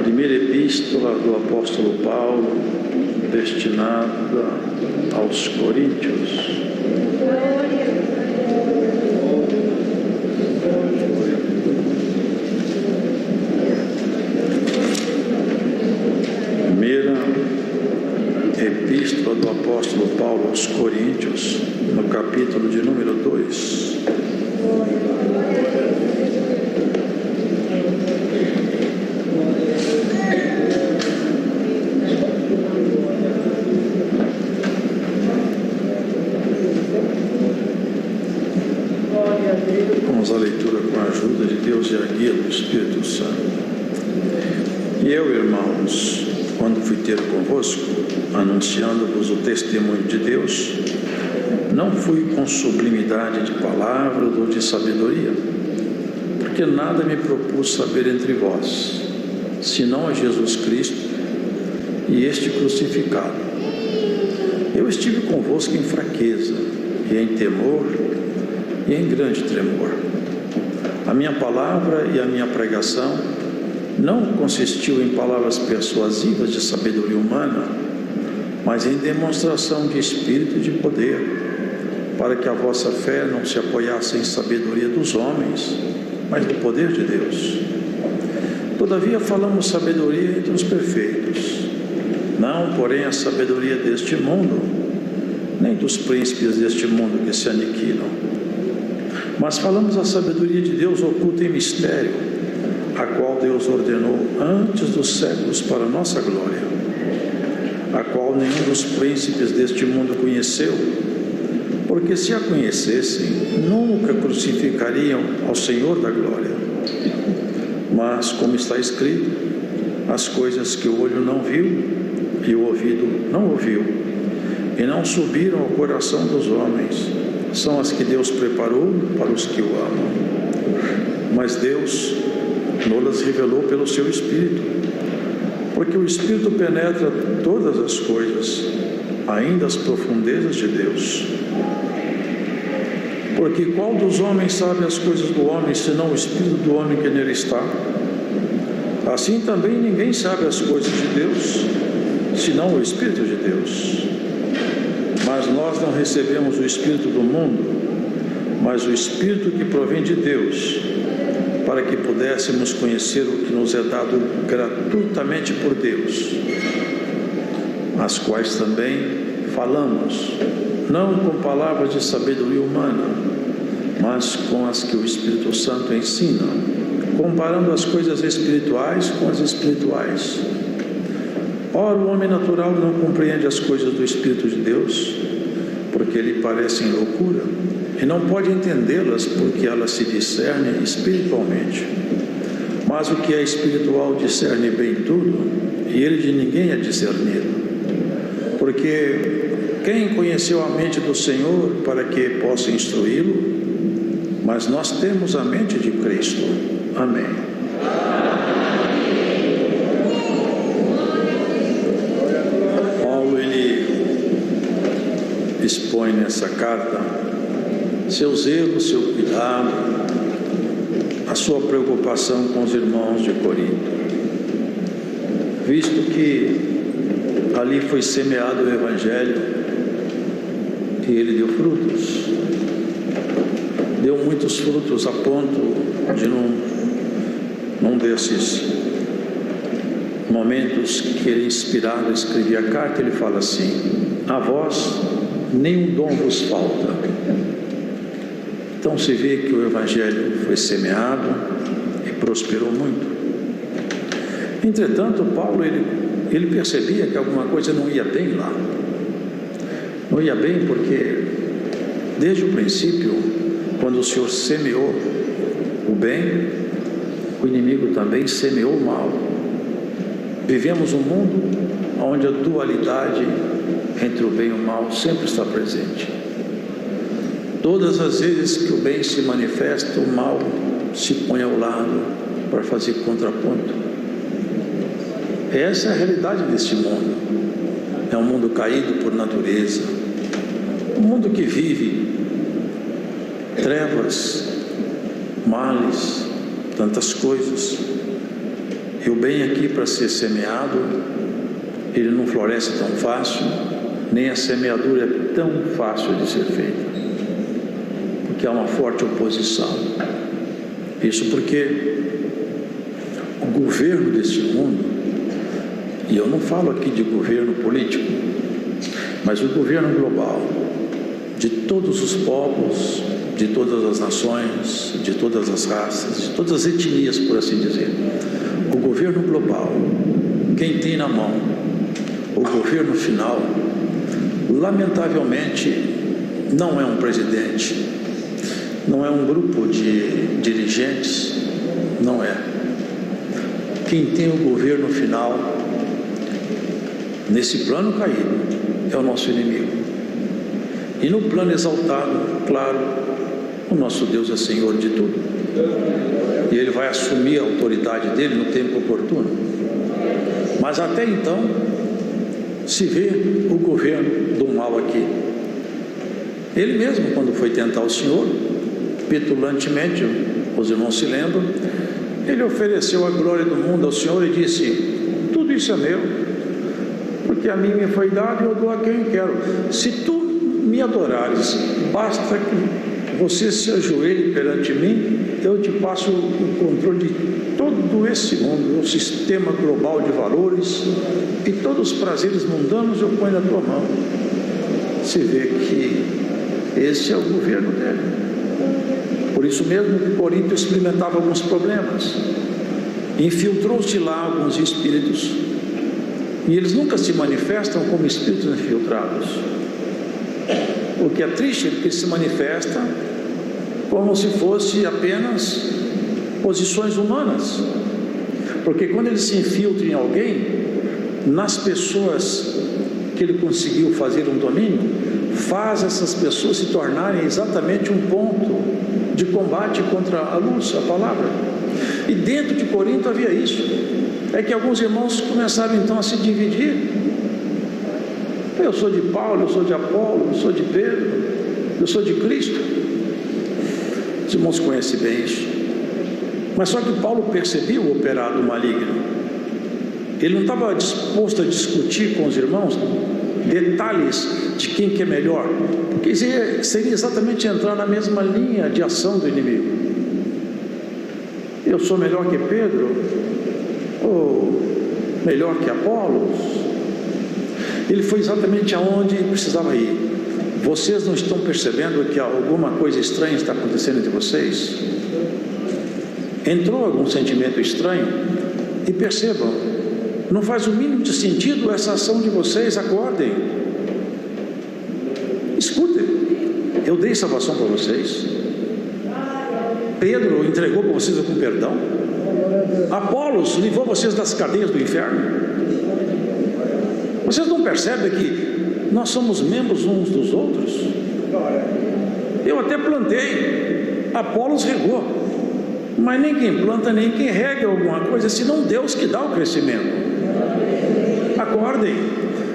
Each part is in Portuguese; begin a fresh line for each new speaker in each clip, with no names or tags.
Primeira epístola do apóstolo Paulo, destinada aos Coríntios. Primeira epístola do apóstolo Paulo aos Coríntios, no capítulo de número 2. Vamos à leitura com a ajuda de Deus e a guia do Espírito Santo. E eu, irmãos, quando fui ter convosco, anunciando-vos o testemunho de Deus, não fui com sublimidade de palavras ou de sabedoria, porque nada me propus saber entre vós, senão a Jesus Cristo e este crucificado. Eu estive convosco em fraqueza, e em temor, e em grande tremor. A minha palavra e a minha pregação não consistiu em palavras persuasivas de sabedoria humana, mas em demonstração de espírito e de poder, para que a vossa fé não se apoiasse em sabedoria dos homens, mas no poder de Deus. Todavia falamos sabedoria entre os perfeitos, não, porém, a sabedoria deste mundo, nem dos príncipes deste mundo que se aniquilam, mas falamos a sabedoria de Deus oculta em mistério, a qual Deus ordenou antes dos séculos para a nossa glória, a qual nenhum dos príncipes deste mundo conheceu, porque se a conhecessem, nunca crucificariam ao Senhor da glória. Mas, como está escrito, as coisas que o olho não viu e o ouvido não ouviu, e não subiram ao coração dos homens, são as que Deus preparou para os que o amam. Mas Deus nos revelou pelo seu Espírito, porque o Espírito penetra todas as coisas, ainda as profundezas de Deus. Porque qual dos homens sabe as coisas do homem, senão o Espírito do homem que nele está? Assim também ninguém sabe as coisas de Deus, senão o Espírito de Deus. Mas nós não recebemos o Espírito do mundo, mas o Espírito que provém de Deus, para que pudéssemos conhecer o que nos é dado gratuitamente por Deus, as quais também falamos, não com palavras de sabedoria humana, mas com as que o Espírito Santo ensina, comparando as coisas espirituais com as espirituais. Ora, o homem natural não compreende as coisas do Espírito de Deus, porque lhe parecem loucura, e não pode entendê-las, porque elas se discernem espiritualmente. Mas o que é espiritual discerne bem tudo, e ele de ninguém é discernido. Porque quem conheceu a mente do Senhor para que possa instruí-lo? Mas nós temos a mente de Cristo. Amém. Expõe nessa carta seu zelo, seu cuidado, a sua preocupação com os irmãos de Corinto, visto que ali foi semeado o Evangelho e ele deu frutos, deu muitos frutos, a ponto de num desses momentos que ele, inspirado, escrevia a carta, ele fala assim: a vós nenhum dom vos falta. Então se vê que o Evangelho foi semeado e prosperou muito. Entretanto, Paulo, ele percebia que alguma coisa não ia bem lá. Não ia bem porque, desde o princípio, quando o Senhor semeou o bem, o inimigo também semeou o mal. Vivemos um mundo onde a dualidade entre o bem e o mal sempre está presente. Todas as vezes que o bem se manifesta, o mal se põe ao lado para fazer contraponto. Essa é a realidade desse mundo. É um mundo caído por natureza, um mundo que vive trevas, males, tantas coisas. E o bem aqui, para ser semeado, ele não floresce tão fácil, nem a semeadura é tão fácil de ser feita, porque há uma forte oposição. Isso porque o governo deste mundo, e eu não falo aqui de governo político, mas o governo global, de todos os povos, de todas as nações, de todas as raças, de todas as etnias, por assim dizer, o governo global, quem tem na mão o governo final, lamentavelmente, não é um presidente, não é um grupo de dirigentes, não é. Quem tem o governo final, nesse plano caído, é o nosso inimigo. E no plano exaltado, claro, o nosso Deus é Senhor de tudo. E Ele vai assumir a autoridade dele no tempo oportuno. Mas até então, se vê o governo do mal aqui. Ele mesmo, quando foi tentar o Senhor, petulantemente, os irmãos se lembram, ele ofereceu a glória do mundo ao Senhor e disse: tudo isso é meu, porque a mim me foi dado e eu dou a quem quero. Se tu me adorares, basta que você se ajoelhe perante mim, eu te passo o controle de todo esse mundo, o sistema global de valores, e todos os prazeres mundanos eu ponho na tua mão. Se vê que esse é o governo dele. Por isso mesmo que Corinto experimentava alguns problemas. Infiltrou-se lá alguns espíritos, e eles nunca se manifestam como espíritos infiltrados. O que é triste é que eles se manifestam como se fosse apenas posições humanas, porque quando ele se infiltra em alguém, nas pessoas que ele conseguiu fazer um domínio, faz essas pessoas se tornarem exatamente um ponto de combate contra a luz, a palavra. E dentro de Corinto havia isso. É que alguns irmãos começaram então a se dividir. Eu sou de Paulo, eu sou de Apolo, eu sou de Pedro, eu sou de Cristo. Os irmãos conhecem bem isso. Mas só que Paulo percebia o operado maligno. Ele não estava disposto a discutir com os irmãos detalhes de quem que é melhor, porque seria exatamente entrar na mesma linha de ação do inimigo. Eu sou melhor que Pedro, ou melhor que Apolo. Ele foi exatamente aonde precisava ir. Vocês não estão percebendo que alguma coisa estranha está acontecendo entre vocês? Entrou algum sentimento estranho? E percebam, não faz o mínimo de sentido essa ação de vocês. Acordem, escutem. Eu dei salvação para vocês. Pedro entregou para vocês com perdão. Apolos livrou vocês das cadeias do inferno. Vocês não percebem que nós somos membros uns dos outros? Eu até plantei, Apolos regou, mas nem quem planta nem quem rega alguma coisa, senão Deus que dá o crescimento. Acordem.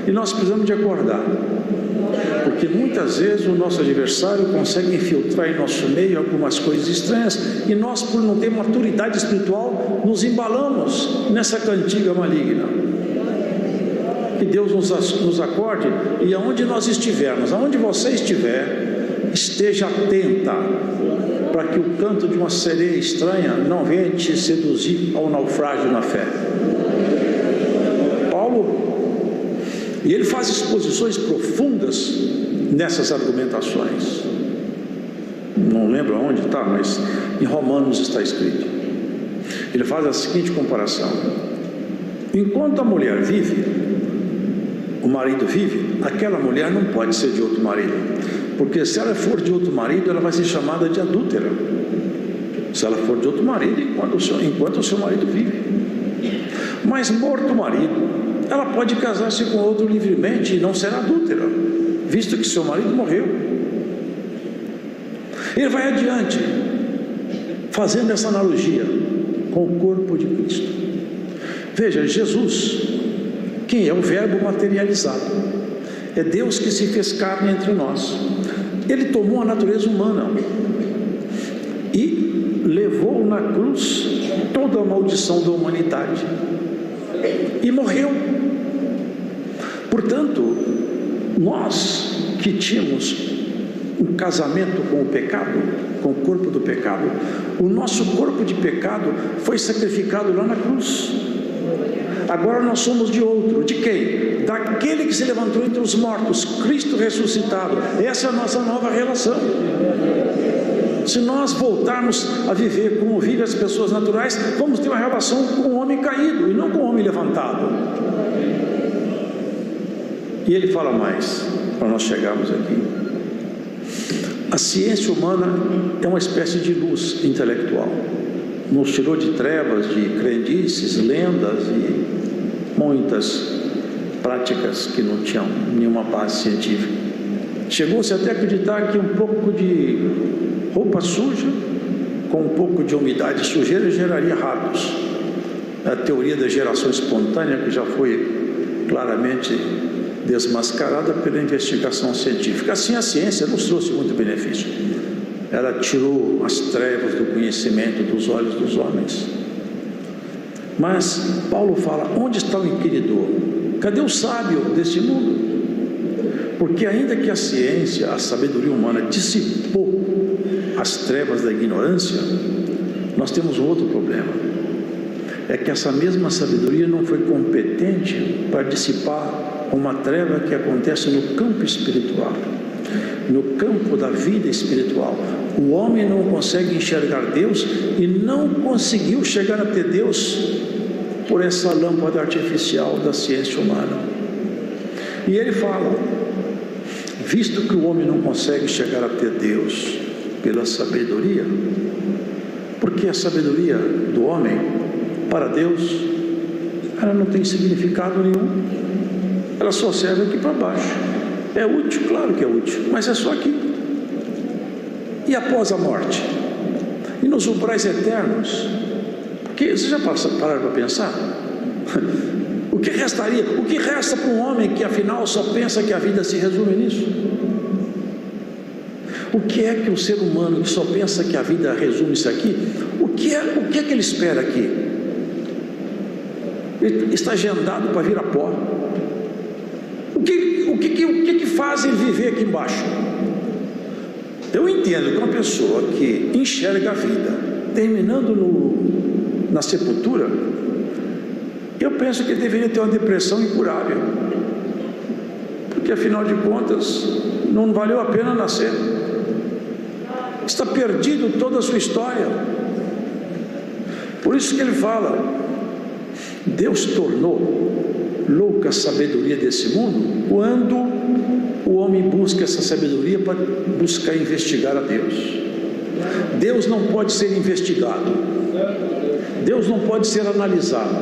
E nós precisamos de acordar, porque muitas vezes o nosso adversário consegue infiltrar em nosso meio algumas coisas estranhas, e nós, por não ter maturidade espiritual, nos embalamos nessa cantiga maligna. Que Deus nos acorde, e aonde nós estivermos, aonde você estiver, esteja atenta, para que o canto de uma sereia estranha não venha te seduzir ao naufrágio na fé. Paulo, e ele faz exposições profundas nessas argumentações. Não lembro aonde está, mas em Romanos está escrito. Ele faz a seguinte comparação: enquanto a mulher vive, o marido vive, aquela mulher não pode ser de outro marido, porque se ela for de outro marido, ela vai ser chamada de adúltera. Se ela for de outro marido, enquanto o seu marido vive. Mas morto o marido, ela pode casar-se com outro livremente e não será adúltera, visto que seu marido morreu. Ele vai adiante, fazendo essa analogia com o corpo de Cristo. Veja, Jesus, quem é o verbo materializado, é Deus que se fez carne entre nós. Ele tomou a natureza humana e levou na cruz toda a maldição da humanidade e morreu. Portanto, nós que tínhamos um casamento com o pecado, com o corpo do pecado, o nosso corpo de pecado foi sacrificado lá na cruz. Agora nós somos de outro. De quem? Daquele que se levantou entre os mortos, Cristo ressuscitado. Essa é a nossa nova relação. Se nós voltarmos a viver como vivem as pessoas naturais, vamos ter uma relação com o homem caído e não com o homem levantado. E ele fala mais, para nós chegarmos aqui. A ciência humana é uma espécie de luz intelectual. Nos tirou de trevas, de crendices, lendas e muitas práticas que não tinham nenhuma base científica. Chegou-se até a acreditar que um pouco de roupa suja com um pouco de umidade e sujeira geraria ratos. A teoria da geração espontânea, que já foi claramente desmascarada pela investigação científica. Assim, a ciência nos trouxe muito benefício. Ela tirou as trevas do conhecimento dos olhos dos homens. Mas Paulo fala: onde está o inquiridor? Cadê o sábio desse mundo? Porque ainda que a ciência, a sabedoria humana dissipou as trevas da ignorância, nós temos um outro problema. É que essa mesma sabedoria não foi competente para dissipar uma treva que acontece no campo espiritual, no campo da vida espiritual. O homem não consegue enxergar Deus e não conseguiu chegar até Deus por essa lâmpada artificial da ciência humana. E ele fala: visto que o homem não consegue chegar até Deus pela sabedoria, porque a sabedoria do homem para Deus, ela não tem significado nenhum. Ela só serve aqui para baixo. É útil? Claro que é útil, mas é só aqui. E após a morte? E nos umbrais eternos? Porque vocês já pararam para pensar? O que restaria? O que resta para um homem que afinal só pensa que a vida se resume nisso? O que é que o ser humano que só pensa que a vida resume-se aqui, o que é que ele espera aqui? Ele está agendado para vir a pó. O que faz ele viver aqui embaixo? Eu entendo que uma pessoa que enxerga a vida terminando na sepultura, eu penso que ele deveria ter uma depressão incurável, porque afinal de contas não valeu a pena nascer. Está perdido toda a sua história. Por isso que ele fala: Deus tornou louca a sabedoria desse mundo quando o homem busca essa sabedoria para buscar investigar a Deus. Deus não pode ser investigado, Deus não pode ser analisado,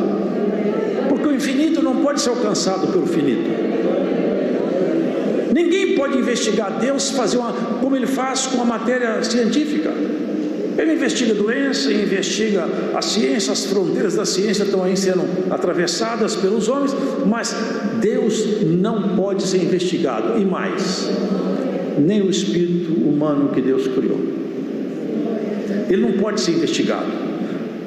porque o infinito não pode ser alcançado pelo finito. Ninguém pode investigar Deus, como ele faz com a matéria científica. Ele investiga a doença, investiga a ciência, as fronteiras da ciência estão aí sendo atravessadas pelos homens, mas Deus não pode ser investigado. E mais, nem o espírito humano que Deus criou. Ele não pode ser investigado.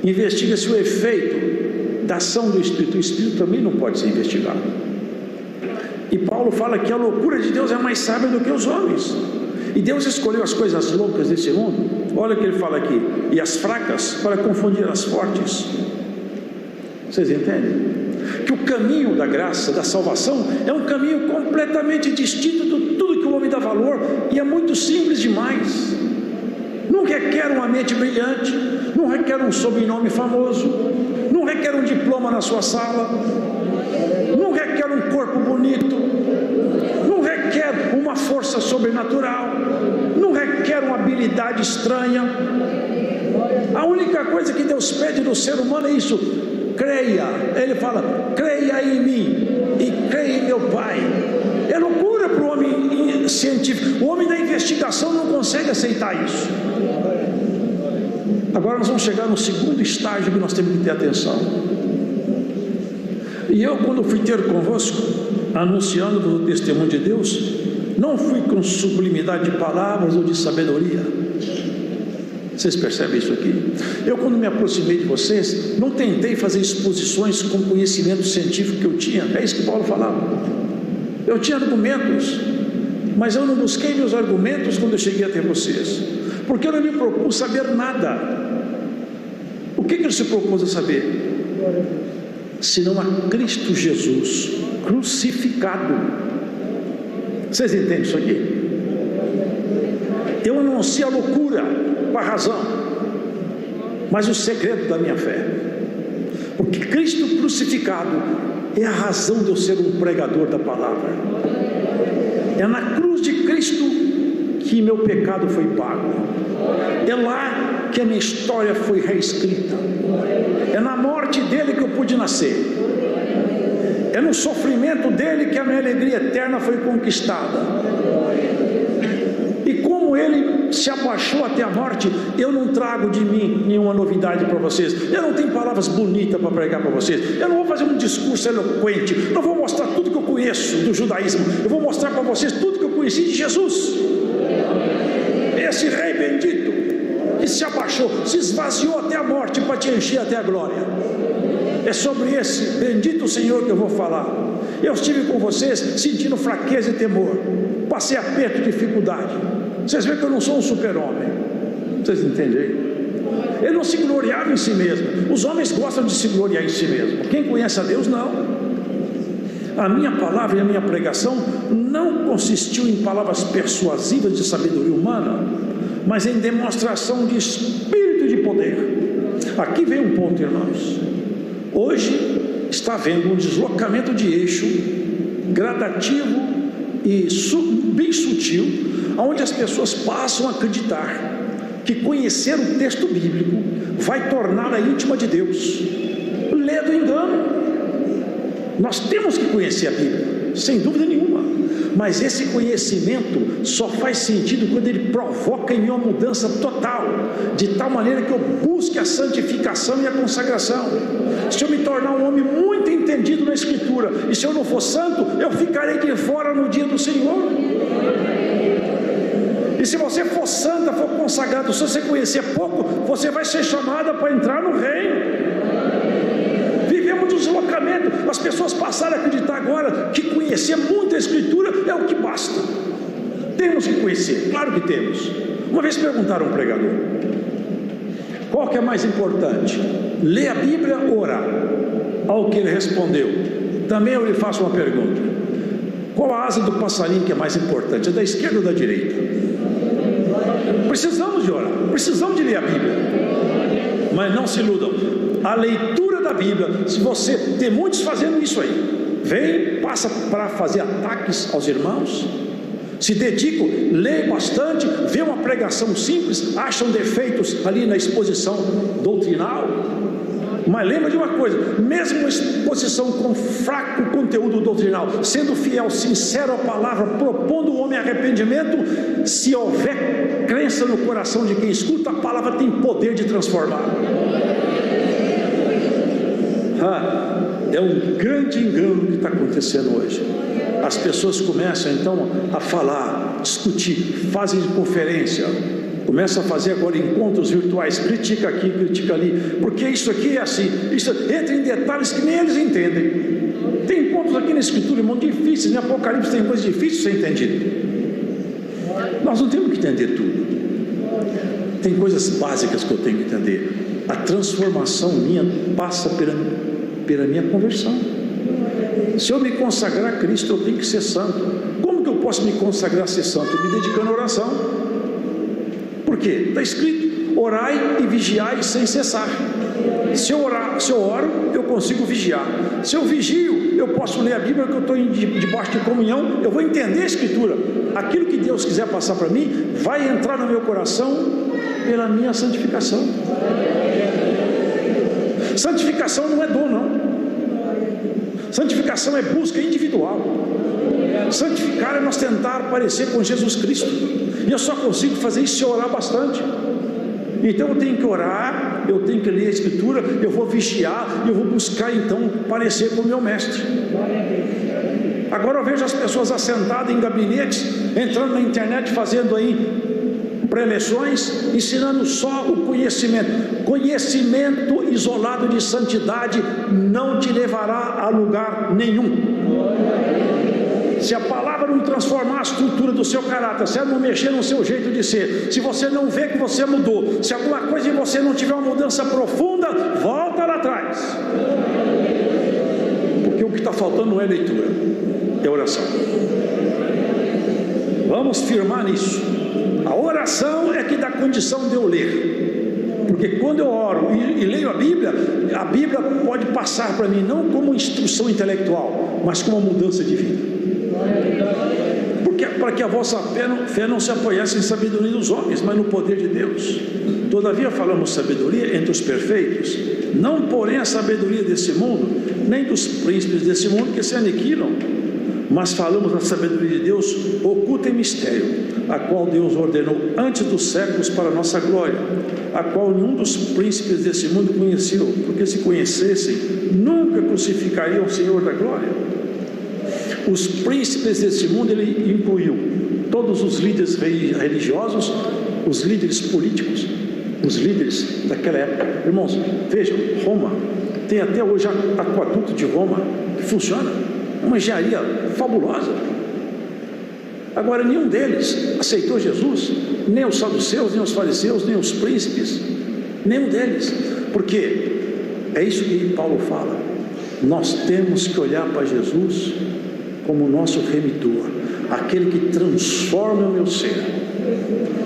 Investiga-se o efeito da ação do espírito. O espírito também não pode ser investigado. E Paulo fala que a loucura de Deus é mais sábia do que os homens. E Deus escolheu as coisas loucas desse mundo. Olha o que ele fala aqui: e as fracas para confundir as fortes. Vocês entendem? Que o caminho da graça, da salvação, é um caminho completamente distinto de tudo que o homem dá valor, e é muito simples demais. Não requer uma mente brilhante, não requer um sobrenome famoso, não requer um diploma na sua sala, não requer um corpo bonito, não requer uma força sobrenatural, não requer uma habilidade estranha. A única coisa que Deus pede do ser humano é isso: creia. Ele fala: creia em mim e creia em meu Pai. É loucura para o homem científico. O homem da investigação não consegue aceitar isso. Agora nós vamos chegar no segundo estágio que nós temos que ter atenção. E eu, quando fui ter convosco, anunciando o testemunho de Deus, não fui com sublimidade de palavras ou de sabedoria, Vocês percebem isso aqui? Eu, quando me aproximei de vocês, não tentei fazer exposições com conhecimento científico que eu tinha. É isso que Paulo falava. Eu tinha argumentos, mas eu não busquei meus argumentos quando eu cheguei até vocês, porque eu não me propus saber nada. O que ele se propôs a saber? Senão a Cristo Jesus crucificado. Vocês entendem isso aqui? Eu anuncio a loucura com a razão, mas o segredo da minha fé, porque Cristo crucificado é a razão de eu ser um pregador da palavra. É na cruz de Cristo que meu pecado foi pago. É lá que a minha história foi reescrita. É na morte dele que eu pude nascer. É no sofrimento dele que a minha alegria eterna foi conquistada. E como ele se abaixou até a morte, eu não trago de mim nenhuma novidade para vocês. Eu não tenho palavras bonitas para pregar para vocês. Eu não vou fazer um discurso eloquente. Não vou mostrar tudo que eu conheço do judaísmo. Eu vou mostrar para vocês tudo que eu conheci de Jesus. Esse rei bendito que se abaixou, se esvaziou até a morte para te encher até a glória. É sobre esse bendito Senhor que eu vou falar. Eu estive com vocês sentindo fraqueza e temor. Passei aperto e dificuldade. Vocês veem que eu não sou um super-homem. Vocês entendem? Ele não se gloriava em si mesmo. Os homens gostam de se gloriar em si mesmo. Quem conhece a Deus, não. A minha palavra e a minha pregação não consistiu em palavras persuasivas de sabedoria humana, mas em demonstração de espírito e de poder. Aqui vem um ponto, irmãos. Hoje está havendo um deslocamento de eixo gradativo e bem sutil, onde as pessoas passam a acreditar que conhecer o texto bíblico vai torná-la íntima de Deus. Lê do engano. Nós temos que conhecer a Bíblia, sem dúvida nenhuma, mas esse conhecimento só faz sentido quando ele provoca em mim uma mudança total, de tal maneira que eu busque a santificação e a consagração. Se eu me tornar um homem muito entendido na Escritura, e se eu não for santo, eu ficarei de fora no dia do Senhor. E se você for santa, for consagrado, se você conhecer pouco, você vai ser chamada para entrar no reino. Vivemos deslocamento. As pessoas passaram a acreditar agora que conhecer muito a Escritura é o que basta. Temos que conhecer, claro que temos. Uma vez perguntaram a um pregador: qual que é mais importante, ler a Bíblia ou orar? Ao que ele respondeu: também eu lhe faço uma pergunta: qual a asa do passarinho que é mais importante, é da esquerda ou da direita? Precisamos de orar, precisamos de ler a Bíblia, mas não se iludam. A leitura da Bíblia, se você tem muitos fazendo isso aí, vem, passa para fazer ataques aos irmãos, se dedicam, lê bastante, vê uma pregação simples, acham defeitos ali na exposição doutrinal, mas lembra de uma coisa: mesmo uma exposição com fraco conteúdo doutrinal, sendo fiel, sincero à palavra, propondo o homem arrependimento, se houver crença no coração de quem escuta, a palavra tem poder de transformar. É um grande engano que está acontecendo hoje. As pessoas começam então a falar, discutir, fazem conferência, começam a fazer agora encontros virtuais, critica aqui, critica ali, porque isso aqui é assim, isso entra em detalhes que nem eles entendem. Tem encontros aqui na Escritura, irmão, difíceis, em Apocalipse tem coisas difíceis de ser entendido. Nós não temos que entender tudo. Tem coisas básicas que eu tenho que entender. A transformação minha passa pela minha conversão. Se eu me consagrar a Cristo, eu tenho que ser santo. Como que eu posso me consagrar a ser santo? Me dedicando à oração. Por quê? Está escrito: orai e vigiai sem cessar. Se eu oro, eu consigo vigiar. Se eu vigio, eu posso ler a Bíblia, que eu estou debaixo de comunhão, eu vou entender a Escritura. Aquilo que Deus quiser passar para mim, vai entrar no meu coração pela minha santificação. Santificação não é dom, não. Santificação é busca individual. Santificar é nós tentar parecer com Jesus Cristo, e eu só consigo fazer isso se eu orar bastante. Então eu tenho que orar, eu tenho que ler a Escritura, eu vou vigiar, eu vou buscar então parecer com o meu mestre. Agora eu vejo as pessoas assentadas em gabinetes, entrando na internet, fazendo aí preleções, ensinando só o conhecimento. Conhecimento isolado de santidade não te levará a lugar nenhum. Se a palavra não transformar a estrutura do seu caráter, se ela não mexer no seu jeito de ser, se você não vê que você mudou, se alguma coisa em você não tiver uma mudança profunda, volta lá atrás. Porque o que está faltando não é leitura, é oração. Vamos firmar nisso. A oração é que dá condição de eu ler. Porque quando eu oro e leio a Bíblia pode passar para mim não como instrução intelectual, mas como uma mudança de vida. Porque, para que a vossa fé não se apoiasse em sabedoria dos homens, mas no poder de Deus. Todavia falamos sabedoria entre os perfeitos, não porém a sabedoria desse mundo, nem dos príncipes desse mundo que se aniquilam, mas falamos da sabedoria de Deus oculta em mistério, a qual Deus ordenou antes dos séculos para a nossa glória, a qual nenhum dos príncipes desse mundo conheceu, porque se conhecessem, nunca crucificariam o Senhor da glória. Os príncipes desse mundo, ele incluiu todos os líderes religiosos, os líderes políticos, os líderes daquela época. Irmãos, vejam, Roma, tem até hoje aqueduto de Roma, que funciona, uma engenharia fabulosa. Agora, nenhum deles aceitou Jesus, nem os saduceus, nem os fariseus, nem os príncipes, nenhum deles. Por quê? É isso que Paulo fala. Nós temos que olhar para Jesus como o nosso remidor, aquele que transforma o meu ser.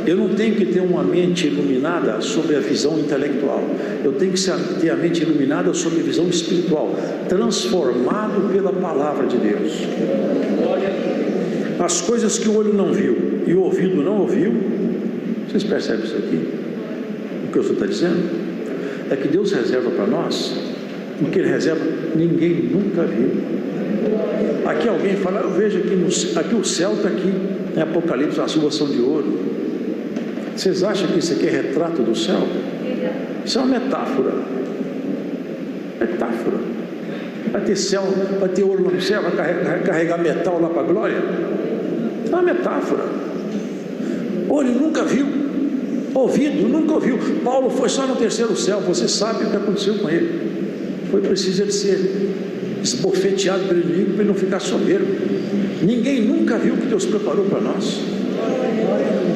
Eu não tenho que ter uma mente iluminada sobre a visão intelectual, eu tenho que ter a mente iluminada sobre a visão espiritual, transformado pela palavra de Deus. As coisas que o olho não viu e o ouvido não ouviu, vocês percebem isso aqui? O que o senhor está dizendo? É que Deus reserva para nós o que Ele reserva, ninguém nunca viu. Aqui alguém fala, eu vejo aqui o céu está aqui, em Apocalipse, as ruas são de ouro. Vocês acham que isso aqui é retrato do céu? Isso é uma metáfora. Metáfora. Vai ter céu, vai ter ouro no céu, vai carregar metal lá para a glória? É uma metáfora. Olho nunca viu, ouvido nunca ouviu. Paulo foi só no terceiro céu, você sabe o que aconteceu com ele. Foi preciso ele ser esbofeteado pelo inimigo para ele não ficar soberbo. Ninguém nunca viu o que Deus preparou para nós.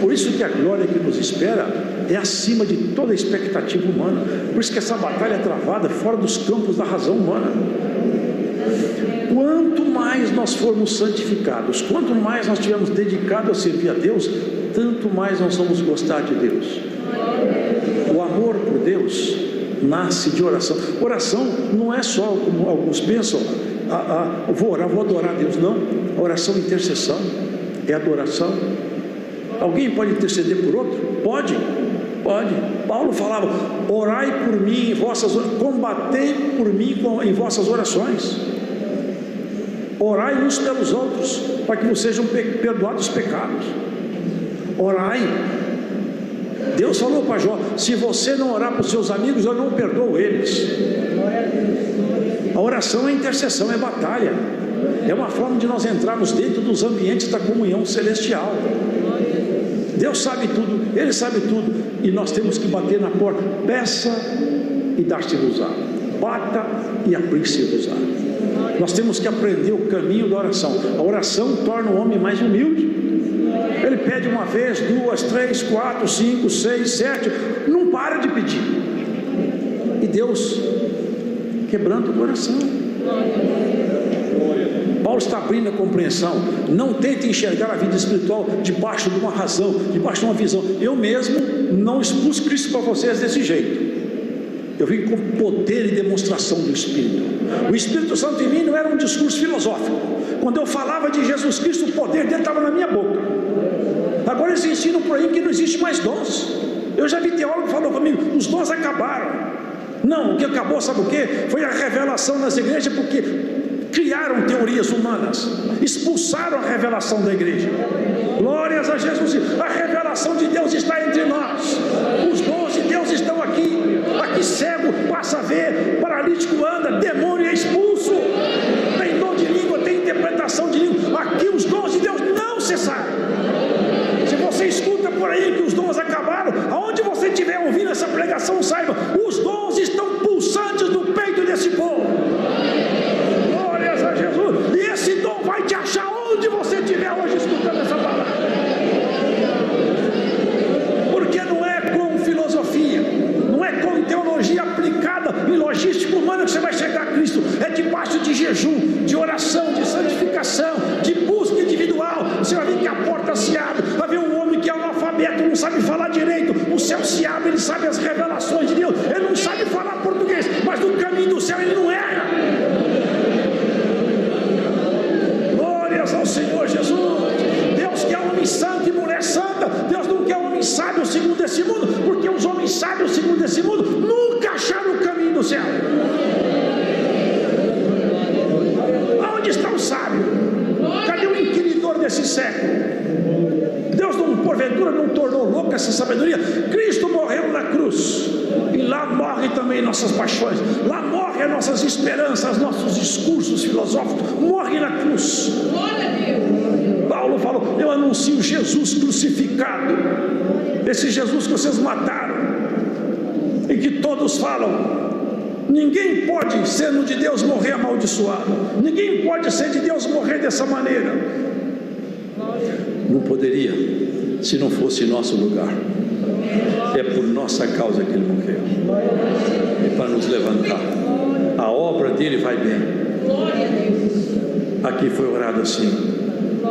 Por isso que a glória que nos espera é acima de toda a expectativa humana. Por isso que essa batalha é travada fora dos campos da razão humana. Quanto mais nós formos santificados, quanto mais nós estivermos dedicados a servir a Deus, tanto mais nós vamos gostar de Deus. O amor por Deus nasce de oração. Oração não é só, como alguns pensam, vou orar, vou adorar a Deus. Não, a oração é intercessão, é adoração. Alguém pode interceder por outro? Pode. Paulo falava, orai por mim em vossas, combatei por mim em vossas orações. Orai uns pelos outros, para que vocês sejam perdoados os pecados. Orai. Deus falou para Jó, se você não orar para os seus amigos, eu não perdoo eles. A oração é intercessão, é batalha. É uma forma de nós entrarmos dentro dos ambientes da comunhão celestial. Deus sabe tudo, Ele sabe tudo, e nós temos que bater na porta. Peça e dar-se-vos-á, bata e abrir-se-vos-á. Nós temos que aprender o caminho da oração. A oração torna o homem mais humilde. Ele pede uma vez, 2, 3, 4, 5, 6, 7, não para de pedir. E Deus quebrando o coração. Paulo está abrindo a compreensão. Não tente enxergar a vida espiritual debaixo de uma razão, debaixo de uma visão. Eu mesmo não expus Cristo para vocês desse jeito. Eu vim com poder e demonstração do Espírito. O Espírito Santo em mim não era um discurso filosófico. Quando eu falava de Jesus Cristo, o poder dele estava na minha boca. Agora eles ensinam por aí que não existe mais dons. Eu já vi teólogo que falou comigo, os dons acabaram. Não, o que acabou, sabe o quê? Foi a revelação nas igrejas, porque criaram teorias humanas, expulsaram a revelação da igreja. Glórias a Jesus. A revelação de Deus está entre nós. Os dons de Deus estão aqui. Aqui cego passa a ver, paralítico anda, demônio é expulso. Tem dom de língua, tem interpretação de língua. Aqui os dons de Deus não cessaram. Se você escuta por aí que os dons acabaram. Aonde você estiver ouvindo essa pregação, saiba, os dons estão pulsantes no peito desse povo. Glórias a Jesus. E esse dom vai te achar onde você estiver hoje escutando essa palavra. Porque não é com filosofia, não é com teologia aplicada em logística humana que você vai chegar a Cristo. É debaixo de jejum, de oração, de santificação, de busca individual. Você vai ver que a porta se abre. Vai ver um homem que é analfabeto, não sabe falar direito. O céu se abre, ele sabe as revelações de Deus. Ele não sabe falar português, mas no caminho do céu ele não erra. Glórias ao Senhor Jesus. Deus quer homem santo e mulher santa. Deus não quer homem sábio segundo esse mundo, porque os homens sábios segundo esse mundo nunca acharam o caminho do céu. Aonde está o sábio? Cadê o inquiridor desse século? Deus não, porventura, não tornou louca essa sabedoria? Cristo morreu na cruz, e lá morrem também nossas paixões, lá morrem as nossas esperanças, nossos discursos filosóficos, morrem na cruz. Paulo falou: eu anuncio Jesus crucificado, esse Jesus que vocês mataram, e que todos falam. Ninguém pode, sendo de Deus, morrer amaldiçoado. Ninguém pode ser de Deus morrer dessa maneira. Não poderia, se não fosse nosso lugar. É por nossa causa que ele morreu, e para nos levantar. A obra dele vai bem. Aqui foi orado assim: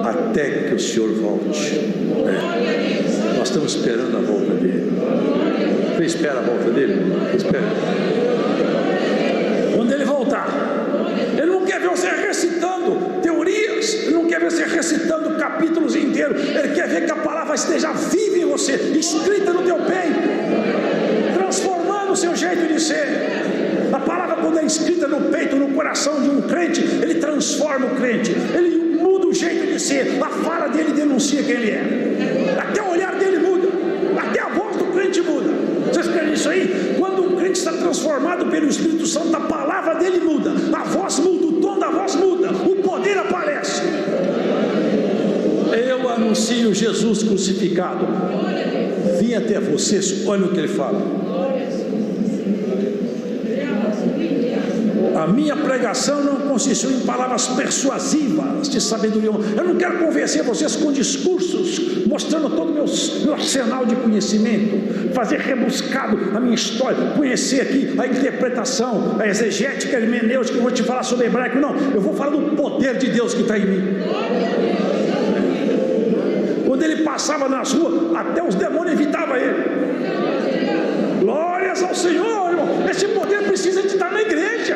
até que o Senhor volte. Nós estamos esperando a volta dele. Você espera a volta dele? Espera. Quando ele voltar, ele não quer ver você recitando teorias, ele não quer ver você recitando capítulos inteiros, ele quer ver que a palavra esteja viva em você, escrita no teu peito, transformando o seu jeito de ser. A palavra, quando é escrita no peito, no coração de um crente, ele transforma o crente, ele muda o jeito de ser, a fala dele denuncia quem ele é, até o olhar dele muda, até a voz do crente muda. Vocês creem nisso aí? Quando um crente está transformado pelo Espírito Santo, a palavra dele muda, a voz muda, o tom da voz muda, o poder aparece. Eu anuncio Jesus crucificado. Vim até vocês, olha o que ele fala. A minha pregação não consistiu em palavras persuasivas de sabedoria. Eu não quero convencer vocês com discursos, mostrando todo o meu arsenal de conhecimento, fazer rebuscado a minha história, conhecer aqui a interpretação, a exegética, a hermenêutica. Eu vou te falar sobre hebraico. Não, eu vou falar do poder de Deus que está em mim. Quando ele passava nas ruas, até os demônios evitavam ele. Glórias ao Senhor, irmão. Esse poder precisa de estar na igreja.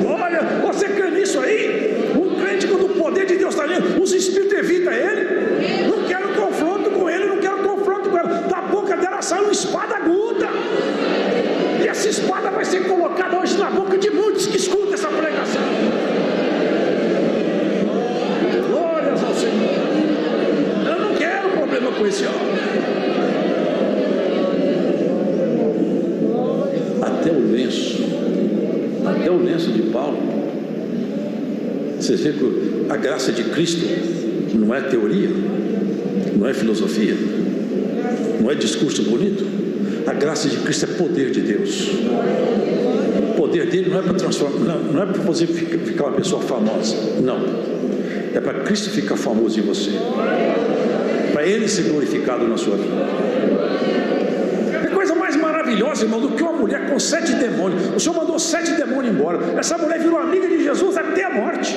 Glória, você crê nisso aí? Um crente, quando o poder de Deus está ali, os espíritos evitam ele. Não quero confronto com ele, não quero confronto com ela. Da boca dela sai uma espada aguda. E essa espada vai ser colocada hoje na boca de muitos que escutam essa pregação. Glórias ao Senhor. Eu não quero problema com esse homem. Até o lenço de Paulo. Vocês veem que a graça de Cristo não é teoria, não é filosofia, não é discurso bonito. A graça de Cristo é poder de Deus. O poder dele não é para transformar, não é para você ficar uma pessoa famosa, não. É para Cristo ficar famoso em você, para ele ser glorificado na sua vida. Coisa mais maravilhosa, irmão, do que uma mulher com 7 demônios. O Senhor mandou 7 demônios embora. Essa mulher virou amiga de Jesus até a morte.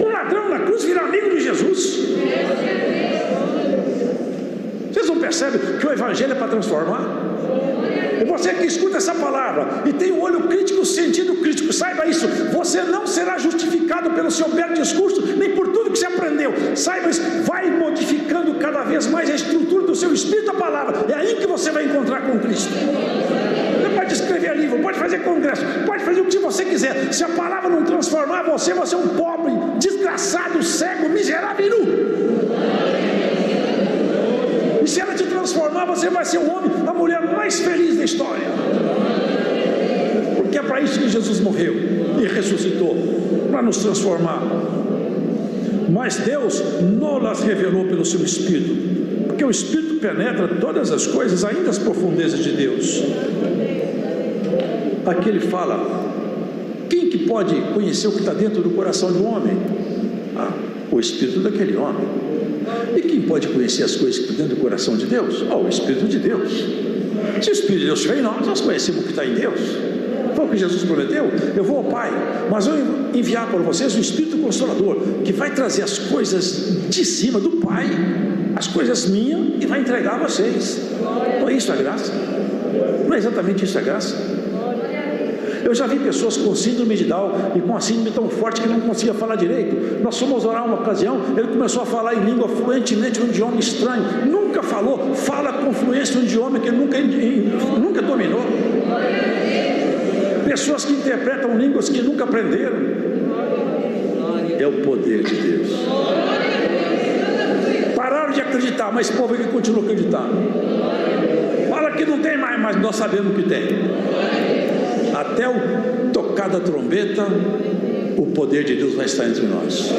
Um ladrão na cruz virou amigo de Jesus. Vocês não percebem que o evangelho é para transformar? E você que escuta essa palavra e tem o olho crítico, o sentido crítico, saiba isso: você não será justificado pelo seu belo discurso, nem por tudo que você aprendeu. Saiba isso, vai modificando cada vez mais a estrutura do seu espírito, a palavra. É aí que você vai encontrar com Cristo. Você pode escrever livro, pode fazer congresso, pode fazer o que você quiser. Se a palavra não transformar você, você é um pobre, desgraçado, cego, miserável e nu. E se ela te transformar, você vai ser o homem, a mulher mais feliz da história. Porque é para isso que Jesus morreu e ressuscitou, para nos transformar. mas Deus nos revelou pelo seu Espírito, porque o Espírito penetra todas as coisas, ainda as profundezas de Deus. Aqui ele fala: quem que pode conhecer o que está dentro do coração de um homem? O Espírito daquele homem. E quem pode conhecer as coisas que estão dentro do coração de Deus? O Espírito de Deus. Se o Espírito de Deus estiver em nós conhecemos o que está em Deus. Foi o que Jesus prometeu: eu vou ao Pai, mas eu vou enviar para vocês o Espírito Consolador, que vai trazer as coisas de cima do Pai, as coisas minhas, e vai entregar a vocês. Não é isso a graça? Não é exatamente isso a graça? Eu já vi pessoas com síndrome de Down e com a síndrome tão forte que não conseguia falar direito. Nós fomos orar uma ocasião, ele começou a falar em língua fluentemente, um idioma estranho, nunca falou, fala com fluência um idioma que ele nunca dominou. Pessoas que interpretam línguas que nunca aprenderam. É o poder de Deus. Pararam de acreditar, mas o povo aqui continua acreditando. Fala que não tem mais, mas nós sabemos que tem. Até o tocar da trombeta, o poder de Deus vai estar entre nós.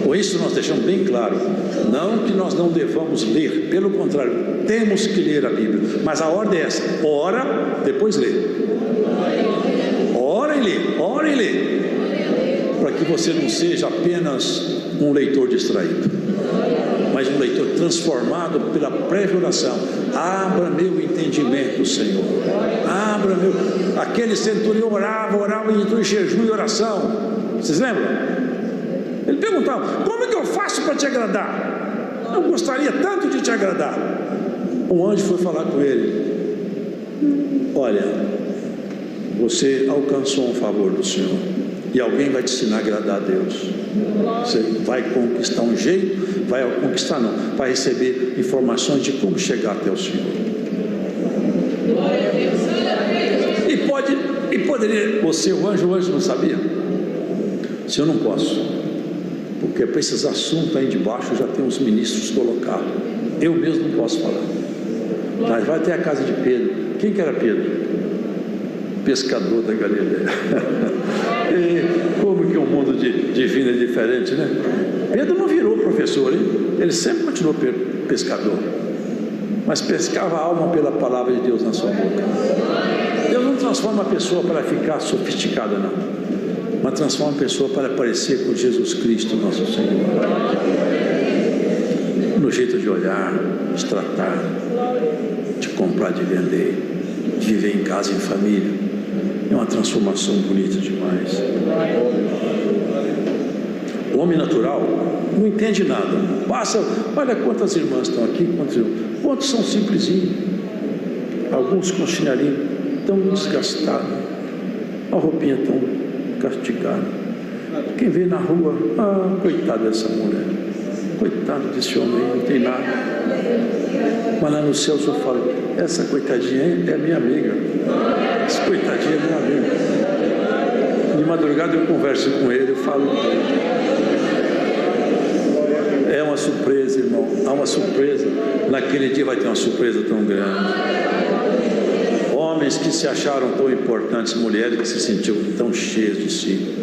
Com isso nós deixamos bem claro, não que nós não devamos ler, pelo contrário, temos que ler a Bíblia, mas a ordem é essa: ora, depois lê. Ora e lê, ora e lê, para que você não seja apenas um leitor distraído, mas um leitor transformado pela prévia oração. Abra meu entendimento, Senhor. Abra meu... Aquele centurião orava e entrou em jejum e oração. Vocês lembram? Ele perguntava: como é que eu faço para te agradar? Eu gostaria tanto de te agradar. Um anjo foi falar com ele: olha, você alcançou um favor do Senhor, e alguém vai te ensinar a agradar a Deus. Você vai conquistar um jeito, vai conquistar não, vai receber informações de como chegar até o Senhor. E poderia, você, o anjo não sabia? Se eu não posso, porque para esses assuntos aí de baixo já tem uns ministros colocados, eu mesmo não posso falar. Mas vai até a casa de Pedro. Quem que era Pedro? Pescador da Galileia. E como que o mundo divino é diferente, né? Pedro não virou professor, hein? Ele sempre continuou pescador, mas pescava a alma pela palavra de Deus na sua boca. Deus não transforma a pessoa para ficar sofisticada, não, mas transforma a pessoa para parecer com Jesus Cristo, nosso Senhor, no jeito de olhar, de tratar, de comprar, de vender, de viver em casa, em família. É uma transformação bonita demais. O homem natural não entende nada. Olha quantas irmãs estão aqui, quantos são simplesinhos. Alguns com chinelinho tão desgastados, a roupinha tão castigada. Quem vê na rua: coitado dessa mulher, coitado desse homem aí, não tem nada. Mas lá no céu eu falo: essa coitadinha é minha amiga. Essa coitadinha é minha amiga. De madrugada eu converso com ele, eu falo com ele. É uma surpresa, irmão. Há uma surpresa. Naquele dia vai ter uma surpresa tão grande. Homens que se acharam tão importantes, mulheres que se sentiam tão cheias de si,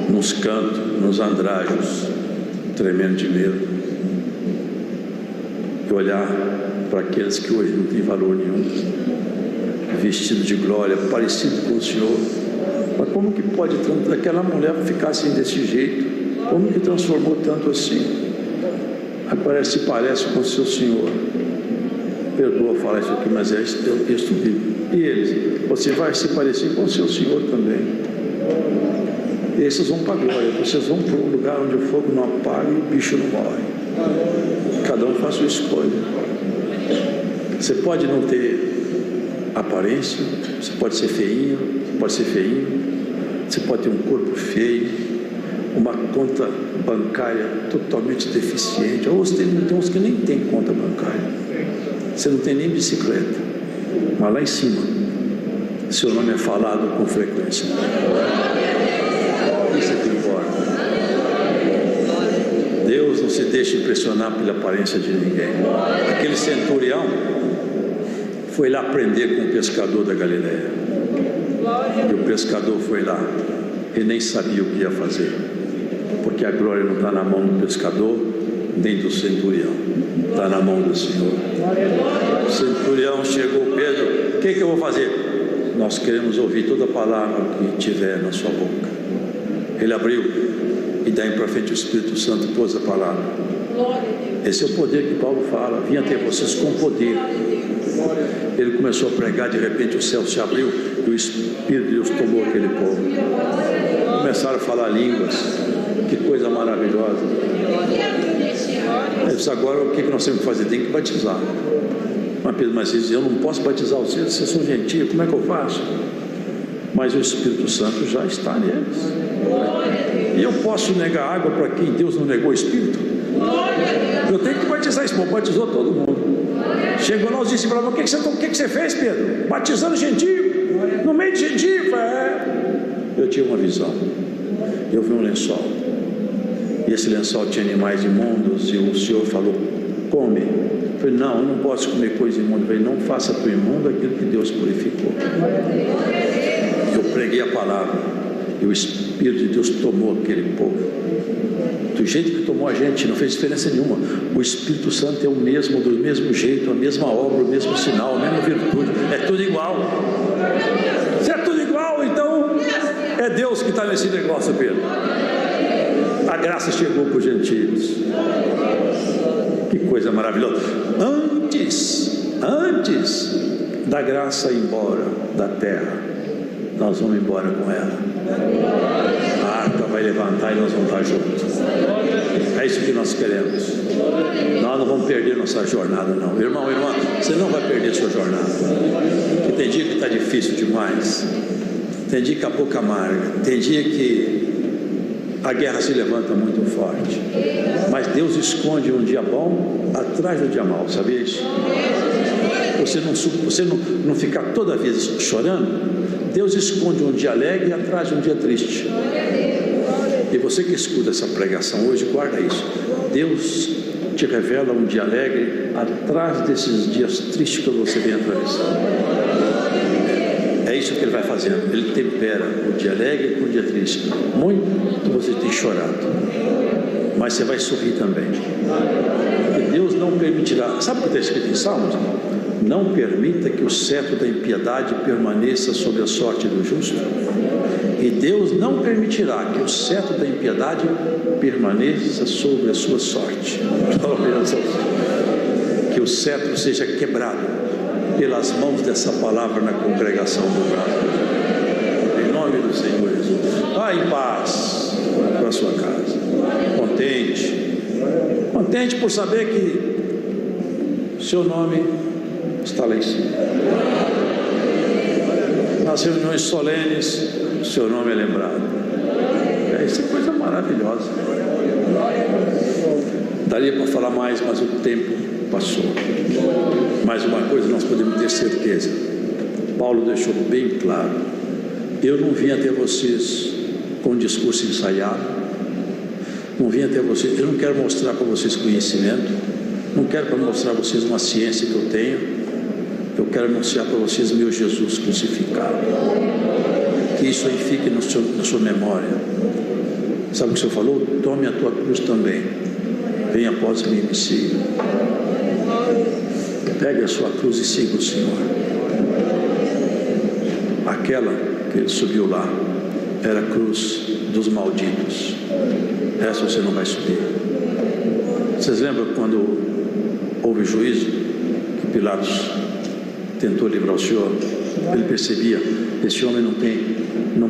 nos cantos, nos andrajos, tremendo de medo, e olhar para aqueles que hoje não têm valor nenhum, vestido de glória, parecido com o Senhor. Mas como que pode aquela mulher ficar assim desse jeito? Como que transformou tanto assim? Agora se parece com o seu Senhor. Perdoa falar isso aqui, mas é o texto bíblico. E eles: você vai se parecer com o seu Senhor também. Esses vão para a glória, vocês vão para um lugar onde o fogo não apaga e o bicho não morre. Cada um faz sua escolha. Você pode não ter aparência, você pode ser feinho, você pode ter um corpo feio, uma conta bancária totalmente deficiente, ou tem uns que nem tem conta bancária, você não tem nem bicicleta, mas lá em cima seu nome é falado com frequência. Isso é que importa. Deus não se deixa impressionar pela aparência de ninguém. Aquele centurião foi lá aprender com o pescador da Galileia, e o pescador foi lá e nem sabia o que ia fazer, porque a glória não está na mão do pescador, nem do centurião, está na mão do Senhor. O centurião chegou, Pedro, o que eu vou fazer? Nós queremos ouvir toda a palavra que tiver na sua boca. Ele abriu, e daí para frente o Espírito Santo pôs a palavra. Esse é o poder que Paulo fala, vinha ter vocês com poder. Ele começou a pregar, de repente o céu se abriu e o Espírito de Deus tomou aquele povo. Começaram a falar línguas, que coisa maravilhosa. Agora o que nós temos que fazer? Tem que batizar. Mas Pedro, mas eu não posso batizar vocês são gentios, como é que eu faço? Mas o Espírito Santo já está neles. E eu posso negar água para quem Deus não negou o Espírito? Eu tenho que batizar esse povo, batizou todo mundo. Chegou lá, disse para mim, o que você fez, Pedro? Batizando gentio, no meio de gentio. Eu tinha uma visão, eu vi um lençol, e esse lençol tinha animais imundos, e o Senhor falou, come. Eu falei, não, eu não posso comer coisa imunda. Eu falei, não faça para o imundo aquilo que Deus purificou. Eu preguei a palavra, e o Espírito de Deus tomou aquele povo, do jeito que tomou a gente, não fez diferença nenhuma. O Espírito Santo é o mesmo, do mesmo jeito, a mesma obra, o mesmo sinal, a mesma virtude, é tudo igual. Se é tudo igual, então é Deus que está nesse negócio, Pedro. A graça chegou para os gentios. Que coisa maravilhosa. Antes da graça ir embora da terra, nós vamos embora com ela. A arca vai levantar e nós vamos estar juntos. É isso que nós queremos. Nós não vamos perder nossa jornada, não. Irmão, irmã, você não vai perder sua jornada. Porque tem dia que está difícil demais, tem dia que a boca amarga, tem dia que a guerra se levanta muito forte, mas Deus esconde um dia bom atrás do dia mau, sabia isso? Você não ficar toda vez chorando. Deus esconde um dia alegre atrás de um dia triste. E você que escuta essa pregação hoje, guarda isso. Deus te revela um dia alegre atrás desses dias tristes que você vem atravessando. É isso que Ele vai fazendo. Ele tempera o dia alegre com o dia triste. Muito você tem chorado, mas você vai sorrir também. Porque Deus não permitirá. Sabe o que está escrito em Salmos? Não permita que o cetro da impiedade permaneça sobre a sorte do justo. E Deus não permitirá que o cetro da impiedade permaneça sobre a sua sorte. Que o cetro seja quebrado pelas mãos dessa palavra na congregação do Brasil. Em nome do Senhor Jesus. Vá em paz para a sua casa. Contente por saber que seu nome está lá em cima. Nas reuniões solenes, o seu nome é lembrado. Isso é coisa maravilhosa. Daria para falar mais, mas o tempo passou. Mais uma coisa nós podemos ter certeza. Paulo deixou bem claro: eu não vim até vocês com um discurso ensaiado, não vim até vocês, eu não quero mostrar para vocês conhecimento, não quero mostrar para vocês uma ciência que eu tenho. Eu quero anunciar para vocês meu Jesus crucificado. Que isso aí fique na sua memória. Sabe o que o Senhor falou? Tome a tua cruz também. Venha após mim e me siga. Pegue a sua cruz e siga o Senhor. Aquela que ele subiu lá era a cruz dos malditos. Essa você não vai subir. Vocês lembram quando houve juízo, que Pilatos tentou livrar o Senhor? Ele percebia, esse homem não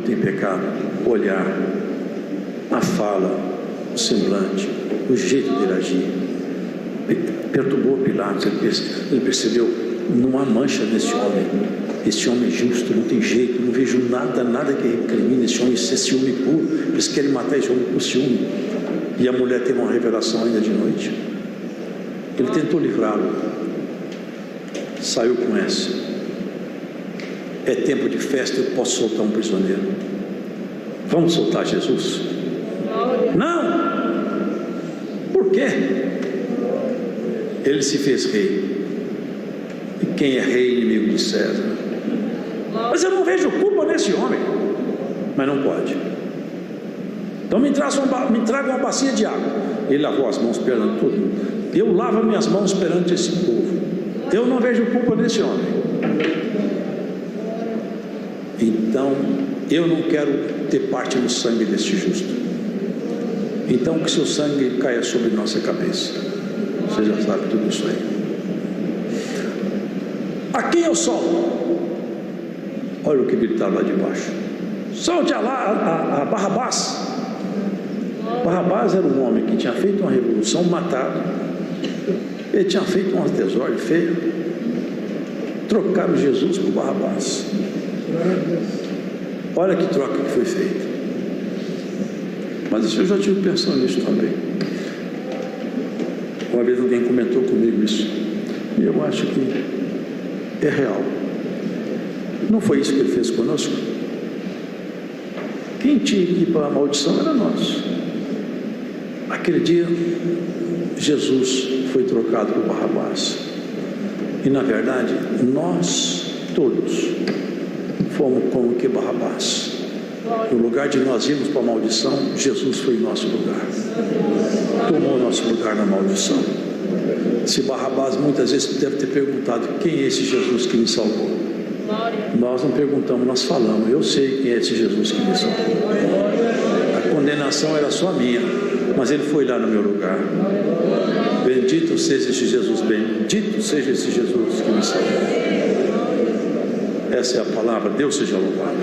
tem pecado. O olhar, a fala, o semblante, o jeito dele agir perturbou Pilatos. Ele percebeu, não há mancha nesse homem. Esse homem é justo, não tem jeito, não vejo nada que recrimine esse homem, esse ciúme puro. Eles querem matar esse homem por ciúme. E a mulher teve uma revelação ainda de noite. Ele tentou livrá-lo, saiu com essa: é tempo de festa, eu posso soltar um prisioneiro. Vamos soltar Jesus? Não! Por quê? Ele se fez rei, e quem é rei é inimigo de César. Mas eu não vejo culpa nesse homem. Mas não pode. Então me traga uma bacia de água. Ele lavou as mãos perante todo mundo. Eu lavo minhas mãos perante esse povo. Eu não vejo culpa nesse homem. Então eu não quero ter parte no sangue deste justo. Então que seu sangue caia sobre nossa cabeça. Você já sabe tudo isso aí. A quem eu solto? Olha o que gritava lá de baixo. Solte a Barrabás. Barrabás era um homem que tinha feito uma revolução, matado. Ele tinha feito uma desordem feia. Trocaram Jesus por Barrabás. Olha que troca que foi feita. Mas eu já estive pensando nisso também. Uma vez alguém comentou comigo isso, e eu acho que é real. Não foi isso que ele fez conosco? Quem tinha que ir para a maldição era nós. Aquele dia Jesus foi trocado por Barrabás, e na verdade nós todos fomos como que Barrabás. No lugar de nós irmos para a maldição, Jesus foi em nosso lugar, tomou o nosso lugar na maldição. Se Barrabás muitas vezes deve ter perguntado: quem é esse Jesus que me salvou? Nós não perguntamos, nós falamos: eu sei quem é esse Jesus que me salvou. A condenação era só minha, mas ele foi lá no meu lugar. Bendito seja esse Jesus, bendito seja esse Jesus que me salvou. Essa é a palavra. Deus seja louvado.